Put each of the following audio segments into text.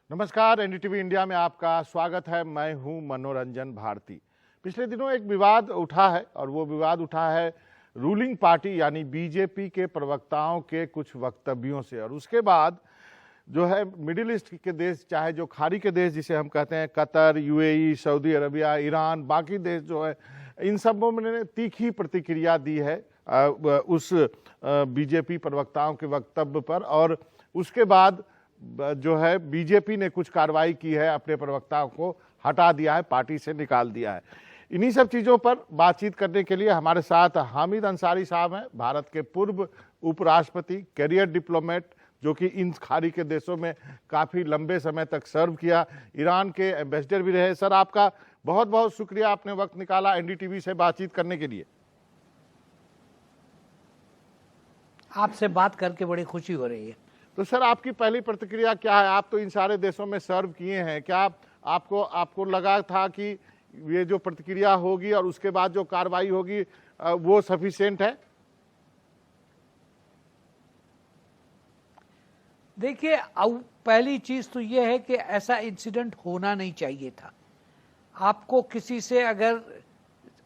नमस्कार, NDTV India में आपका स्वागत है। मैं हूं मनोरंजन भारती। पिछले दिनों एक विवाद उठा है और वो विवाद उठा है रूलिंग पार्टी यानी बीजेपी के प्रवक्ताओं के कुछ वक्तव्यों से। और उसके बाद जो है मिडिल ईस्ट के देश, चाहे जो खाड़ी के देश जिसे हम कहते हैं, Qatar, UAE, Saudi Arabia, Iran, बाकी देश जो है, इन सबों ने तीखी प्रतिक्रिया दी है उस बीजेपी प्रवक्ताओं के वक्तव्य पर। और उसके बाद जो है बीजेपी ने कुछ कार्रवाई की है, अपने प्रवक्ताओं को हटा दिया है, पार्टी से निकाल दिया है। इन्हीं सब चीज़ों पर बातचीत करने के लिए हमारे साथ हामिद अंसारी साहब हैं, भारत के पूर्व उपराष्ट्रपति, कैरियर डिप्लोमेट, जो कि इन खाड़ी के देशों में काफ़ी लंबे समय तक सर्व किया, ईरान के एम्बेसडर भी रहे। सर, आपका बहुत बहुत शुक्रिया, आपने वक्त निकाला एनडीटीवी से बातचीत करने के लिए। आपसे बात करके बड़ी खुशी हो रही है। तो सर, आपकी पहली प्रतिक्रिया क्या है? आप तो इन सारे देशों में सर्व किए हैं, क्या आपको लगा था कि ये जो प्रतिक्रिया होगी और उसके बाद जो कार्रवाई होगी वो सफिशिएंट है? देखिए, अब पहली चीज तो यह है कि ऐसा इंसिडेंट होना नहीं चाहिए था। आपको किसी से अगर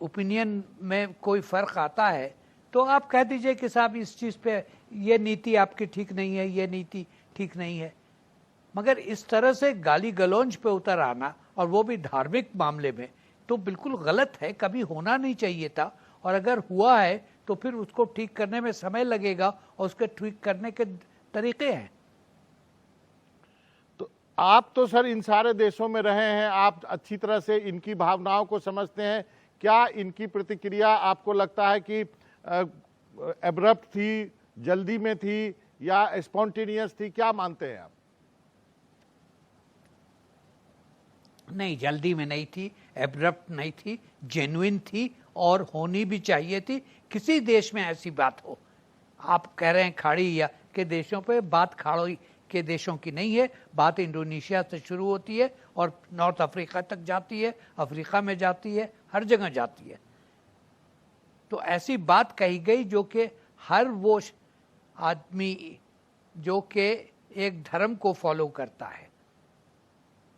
ओपिनियन में कोई फर्क आता है तो आप कह दीजिए कि साहब इस चीज पे ये नीति आपकी ठीक नहीं है, ये नीति ठीक नहीं है। मगर इस तरह से गाली गलौज पे उतर आना, और वो भी धार्मिक मामले में, तो बिल्कुल गलत है, कभी होना नहीं चाहिए था। और अगर हुआ है तो फिर उसको ठीक करने में समय लगेगा और उसके ठीक करने के तरीके हैं। तो आप तो सर इन सारे देशों में रहे हैं, आप अच्छी तरह से इनकी भावनाओं को समझते हैं। क्या इनकी प्रतिक्रिया आपको लगता है कि एब्रप्ट थी, जल्दी में थी, या स्पॉन्टेनियस थी? क्या मानते हैं आप? नहीं, जल्दी में नहीं थी, एब्रप्ट नहीं थी, जेन्युइन थी और होनी भी चाहिए थी। किसी देश में ऐसी बात हो, आप कह रहे हैं खाड़ी या के देशों पे, बात खाड़ी के देशों की नहीं है, बात इंडोनेशिया से शुरू होती है और नॉर्थ अफ्रीका तक जाती है, अफ्रीका में जाती है, हर जगह जाती है। तो ऐसी बात कही गई जो कि हर वो आदमी जो कि एक धर्म को फॉलो करता है,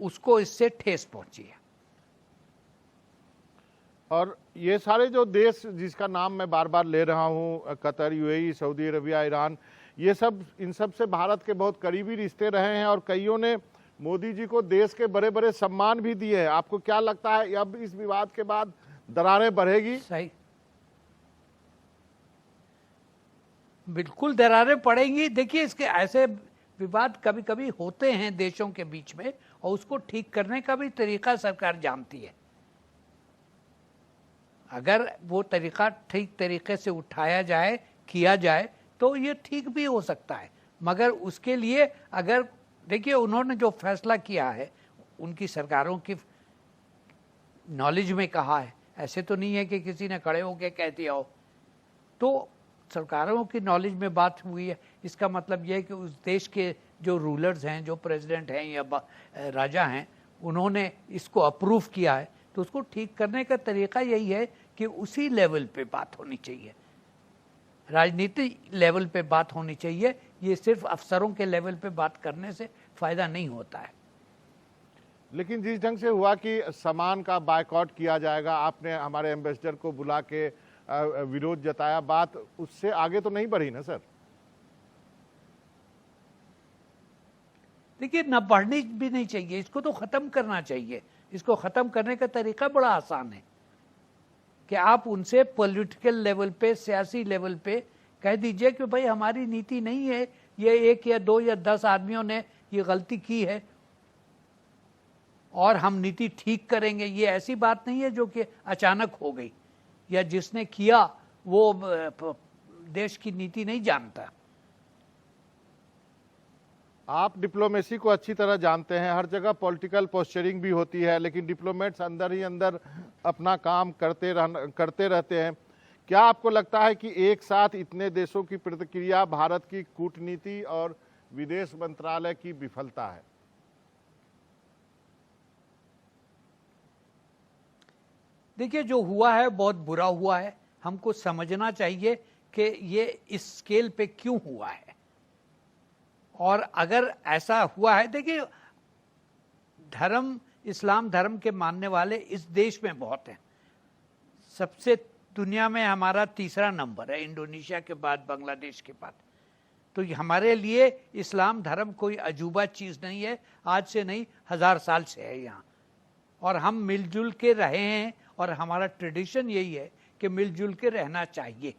उसको इससे ठेस पहुंची है। और ये सारे जो देश जिसका नाम मैं बार बार ले रहा हूँ, Qatar, UAE, Saudi Arabia, Iran, ये सब, इन सब से भारत के बहुत करीबी रिश्ते रहे हैं और कईयों ने मोदी जी को देश के बड़े बड़े सम्मान भी दिए हैं। आपको क्या लगता है अब इस विवाद के बाद दरारें बढ़ेगी? सही, बिल्कुल दरारें पड़ेंगी। देखिए, इसके ऐसे विवाद कभी कभी होते हैं देशों के बीच में, और उसको ठीक करने का भी तरीका सरकार जानती है। अगर वो तरीका ठीक तरीके से उठाया जाए, किया जाए, तो ये ठीक भी हो सकता है। मगर उसके लिए अगर देखिए, उन्होंने जो फैसला किया है, उनकी सरकारों की नॉलेज में कहा है, ऐसे तो नहीं है कि किसी ने खड़े होकर कह दिया हो। तो सरकारों की नॉलेज में बात हुई है, इसका मतलब यह है कि उस देश के जो रूलर्स हैं, जो प्रेसिडेंट हैं या राजा हैं, उन्होंने इसको अप्रूव किया है। तो उसको ठीक करने का तरीका यही है कि उसी लेवल पे बात होनी चाहिए, राजनीति लेवल पे बात होनी चाहिए। ये सिर्फ अफसरों के लेवल पे बात करने से फायदा नहीं होता है। लेकिन जिस ढंग से हुआ कि सामान का बायकॉट किया जाएगा, आपने हमारे एम्बेसडर को बुला के विरोध जताया, बात उससे आगे तो नहीं बढ़ी ना सर? देखिए, न बढ़नी भी नहीं चाहिए, इसको तो खत्म करना चाहिए। इसको खत्म करने का तरीका बड़ा आसान है कि आप उनसे पॉलिटिकल लेवल पे, सियासी लेवल पे कह दीजिए कि भाई हमारी नीति नहीं है, ये 1 या 2 या 10 आदमियों ने ये गलती की है और हम नीति ठीक करेंगे। ये ऐसी बात नहीं है जो कि अचानक हो गई, या जिसने किया वो देश की नीति नहीं जानता। आप डिप्लोमेसी को अच्छी तरह जानते हैं, हर जगह पॉलिटिकल पोस्चरिंग भी होती है, लेकिन डिप्लोमेट्स अंदर ही अंदर अपना काम करते रहते हैं। क्या आपको लगता है कि एक साथ इतने देशों की प्रतिक्रिया भारत की कूटनीति और विदेश मंत्रालय की विफलता है? देखिए, जो हुआ है बहुत बुरा हुआ है। हमको समझना चाहिए कि ये इस स्केल पे क्यों हुआ है। और अगर ऐसा हुआ है, देखिए धर्म, इस्लाम धर्म के मानने वाले इस देश में बहुत हैं। सबसे दुनिया में हमारा तीसरा नंबर है, इंडोनेशिया के बाद, बांग्लादेश के बाद। तो हमारे लिए इस्लाम धर्म कोई अजूबा चीज़ नहीं है, आज से नहीं, 1000 साल से है यहाँ। और हम मिलजुल के रहे हैं और हमारा ट्रेडिशन यही है कि मिलजुल के रहना चाहिए।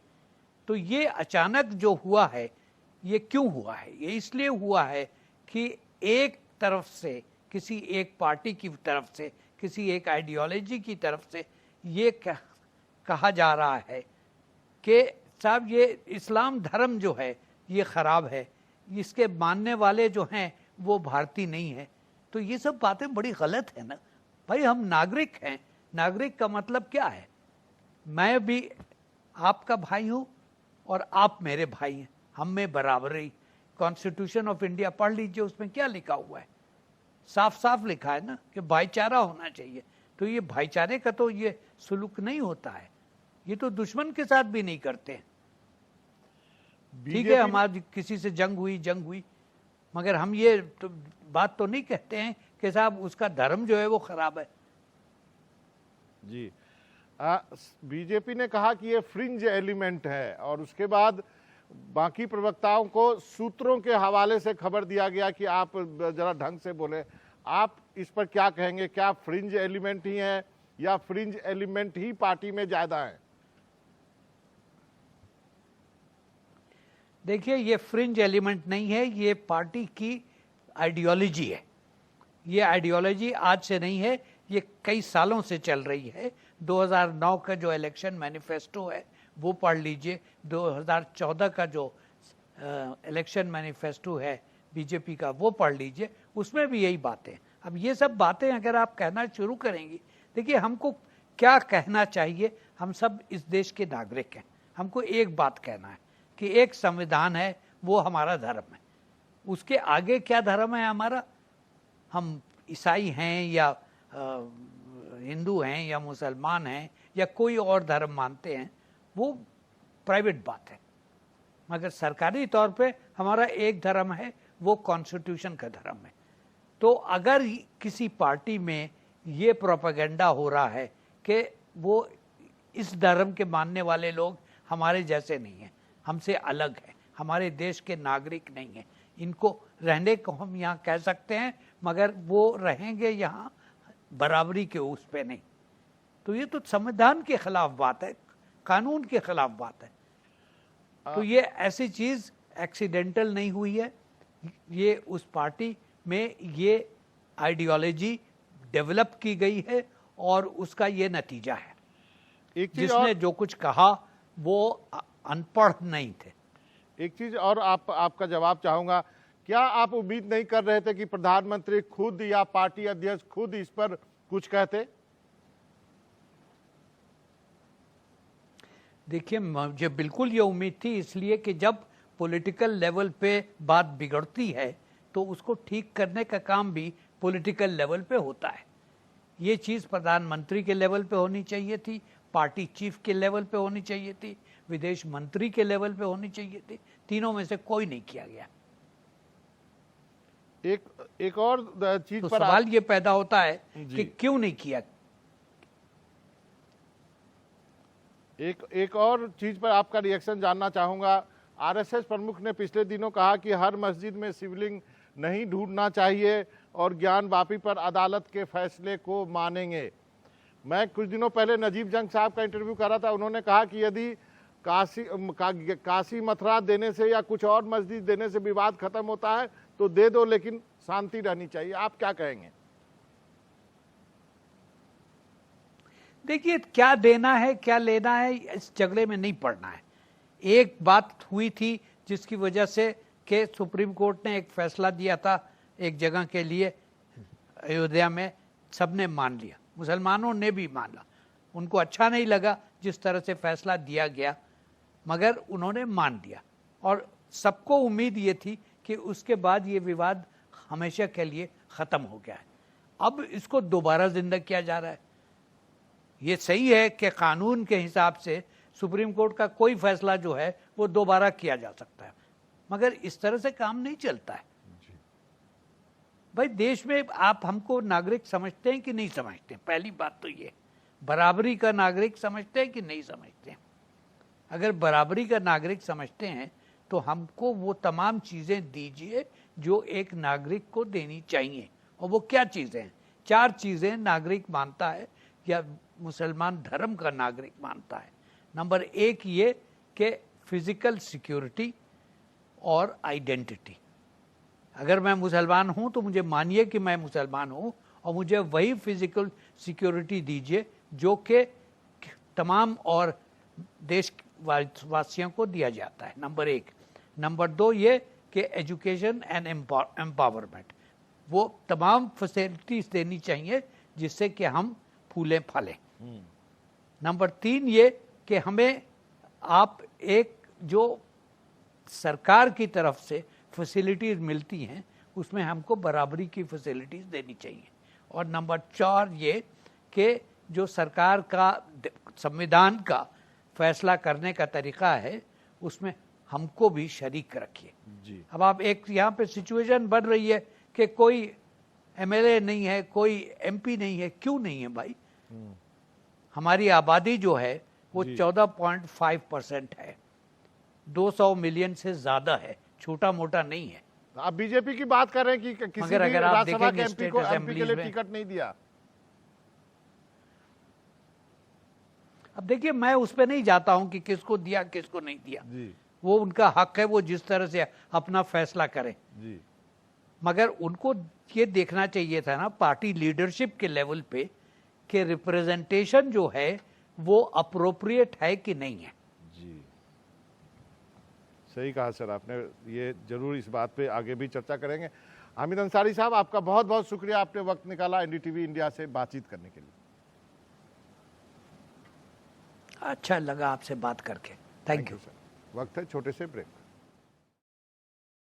तो ये अचानक जो हुआ है, ये क्यों हुआ है? ये इसलिए हुआ है कि एक तरफ से, किसी एक पार्टी की तरफ से, किसी एक आइडियोलॉजी की तरफ से ये कहा जा रहा है कि साहब ये इस्लाम धर्म जो है ये ख़राब है, इसके मानने वाले जो हैं वो भारतीय नहीं है। तो ये सब बातें बड़ी गलत है ना भाई। हम नागरिक हैं। नागरिक का मतलब क्या है? मैं भी आपका भाई हूँ और आप मेरे भाई हैं, हम में बराबरी। कॉन्स्टिट्यूशन ऑफ इंडिया पढ़ लीजिए, उसमें क्या लिखा हुआ है? साफ साफ लिखा है ना कि भाईचारा होना चाहिए। तो ये भाईचारे का तो ये सुलूक नहीं होता है, ये तो दुश्मन के साथ भी नहीं करते हैं। ठीक है, हमारी किसी से जंग हुई, मगर हम ये तो बात तो नहीं कहते हैं कि साहब उसका धर्म जो है वो खराब है। जी, बीजेपी ने कहा कि ये फ्रिंज एलिमेंट है और उसके बाद बाकी प्रवक्ताओं को सूत्रों के हवाले से खबर दिया गया कि आप जरा ढंग से बोले। आप इस पर क्या कहेंगे? क्या फ्रिंज एलिमेंट ही है या फ्रिंज एलिमेंट ही पार्टी में ज्यादा है? देखिए, ये फ्रिंज एलिमेंट नहीं है, ये पार्टी की आइडियोलॉजी है। ये आइडियोलॉजी आज से नहीं है, ये कई सालों से चल रही है। 2009 का जो इलेक्शन मैनिफेस्टो है वो पढ़ लीजिए, 2014 का जो इलेक्शन मैनिफेस्टो है बीजेपी का वो पढ़ लीजिए, उसमें भी यही बातें। अब ये सब बातें अगर आप कहना शुरू करेंगी, देखिए हमको क्या कहना चाहिए? हम सब इस देश के नागरिक हैं। हमको एक बात कहना है कि एक संविधान है, वो हमारा धर्म है। उसके आगे क्या धर्म है हमारा? हम ईसाई हैं या हिंदू हैं या मुसलमान हैं या कोई और धर्म मानते हैं, वो प्राइवेट बात है। मगर सरकारी तौर पे हमारा एक धर्म है, वो कॉन्स्टिट्यूशन का धर्म है। तो अगर किसी पार्टी में ये प्रोपेगेंडा हो रहा है कि वो इस धर्म के मानने वाले लोग हमारे जैसे नहीं हैं, हमसे अलग है, हमारे देश के नागरिक नहीं हैं, इनको रहने को हम यहाँ कह सकते हैं मगर वो रहेंगे यहाँ बराबरी के उस पे नहीं, तो ये तो संविधान के खिलाफ बात है, कानून के खिलाफ बात है। तो ये ऐसी चीज एक्सीडेंटल नहीं हुई है, ये उस पार्टी में ये आइडियोलॉजी डेवलप की गई है और उसका ये नतीजा है। जिसने जो कुछ कहा वो अनपढ़ नहीं थे। एक चीज और आपका जवाब चाहूंगा, क्या आप उम्मीद नहीं कर रहे थे कि प्रधानमंत्री खुद या पार्टी अध्यक्ष खुद इस पर कुछ कहते? देखिए, मुझे बिल्कुल ये उम्मीद थी, इसलिए कि जब पॉलिटिकल लेवल पे बात बिगड़ती है तो उसको ठीक करने का काम भी पॉलिटिकल लेवल पे होता है। ये चीज़ प्रधानमंत्री के लेवल पे होनी चाहिए थी, पार्टी चीफ के लेवल पे होनी चाहिए थी, विदेश मंत्री के लेवल पे होनी चाहिए थी। तीनों में से कोई नहीं किया गया। एक और चीज तो पर सवाल ये पैदा होता है कि क्यों नहीं किया। एक और चीज पर आपका रिएक्शन जानना चाहूंगा। आरएसएस प्रमुख ने पिछले दिनों कहा कि हर मस्जिद में शिवलिंग नहीं ढूंढना चाहिए और ज्ञान वापी पर अदालत के फैसले को मानेंगे। मैं कुछ दिनों पहले नजीब जंग साहब का इंटरव्यू कर रहा था, उन्होंने कहा कि यदि काशी मथुरा देने से या कुछ और मस्जिद देने से विवाद खत्म होता है तो दे दो, लेकिन शांति रहनी चाहिए। आप क्या कहेंगे? देखिए, क्या देना है क्या लेना है इस झगड़े में नहीं पड़ना है। एक बात हुई थी जिसकी वजह से कि सुप्रीम कोर्ट ने एक फैसला दिया था एक जगह के लिए अयोध्या में, सबने मान लिया, मुसलमानों ने भी माना। उनको अच्छा नहीं लगा जिस तरह से फैसला दिया गया, मगर उन्होंने मान दिया और सबको उम्मीद ये थी कि उसके बाद ये विवाद हमेशा के लिए ख़त्म हो गया है। अब इसको दोबारा जिंदा किया जा रहा है। ये सही है कि कानून के हिसाब से सुप्रीम कोर्ट का कोई फैसला जो है वो दोबारा किया जा सकता है, मगर इस तरह से काम नहीं चलता है। भाई देश में आप हमको नागरिक समझते हैं कि नहीं समझते? पहली बात तो ये, बराबरी का नागरिक समझते हैं कि नहीं समझते? अगर बराबरी का नागरिक समझते हैं तो हमको वो तमाम चीजें दीजिए जो एक नागरिक को देनी चाहिए। और वो क्या चीजें हैं? 4 चीजें नागरिक मानता है या मुसलमान धर्म का नागरिक मानता है। नंबर 1 ये कि फिजिकल सिक्योरिटी और आइडेंटिटी। अगर मैं मुसलमान हूं तो मुझे मानिए कि मैं मुसलमान हूं और मुझे वही फिजिकल सिक्योरिटी दीजिए जो कि तमाम और देश वासियों को दिया जाता है। नंबर 1। नंबर 2 ये कि एजुकेशन एंड एम्पावरमेंट, वो तमाम फैसिलिटीज देनी चाहिए जिससे कि हम फूलें फलें। नंबर 3 ये कि हमें आप एक जो सरकार की तरफ से फैसिलिटीज मिलती हैं उसमें हमको बराबरी की फैसिलिटीज देनी चाहिए। और नंबर 4 ये कि जो सरकार का संविधान का फैसला करने का तरीका है उसमें हमको भी शरीक रखिए जी। अब आप एक यहाँ पे सिचुएशन बन रही है कि कोई एमएलए नहीं है, कोई एमपी नहीं है। क्यों नहीं है भाई? हमारी आबादी जो है वो 14.5% है, 200 मिलियन से ज्यादा है, छोटा मोटा नहीं है। आप बीजेपी की बात कर रहे हैं कि किसी भी राज्यसभा के एमपी को एमपी के लिए टिकट नहीं दिया। अब देखिए, मैं उस पर नहीं जाता हूं कि किसको दिया किसको नहीं दिया जी। वो उनका हक है, वो जिस तरह से अपना फैसला करें जी। मगर उनको ये देखना चाहिए था ना पार्टी लीडरशिप के लेवल पे कि रिप्रेजेंटेशन जो है वो अप्रोप्रिएट है कि नहीं है जी। सही कहा सर आपने, ये जरूर इस बात पे आगे भी चर्चा करेंगे। हामिद अंसारी साहब, आपका बहुत बहुत शुक्रिया, आपने वक्त निकाला एनडीटीवी इंडिया से बातचीत करने के लिए। अच्छा लगा आपसे बात करके, थैंक यू सर। वक्त है छोटे से ब्रेक।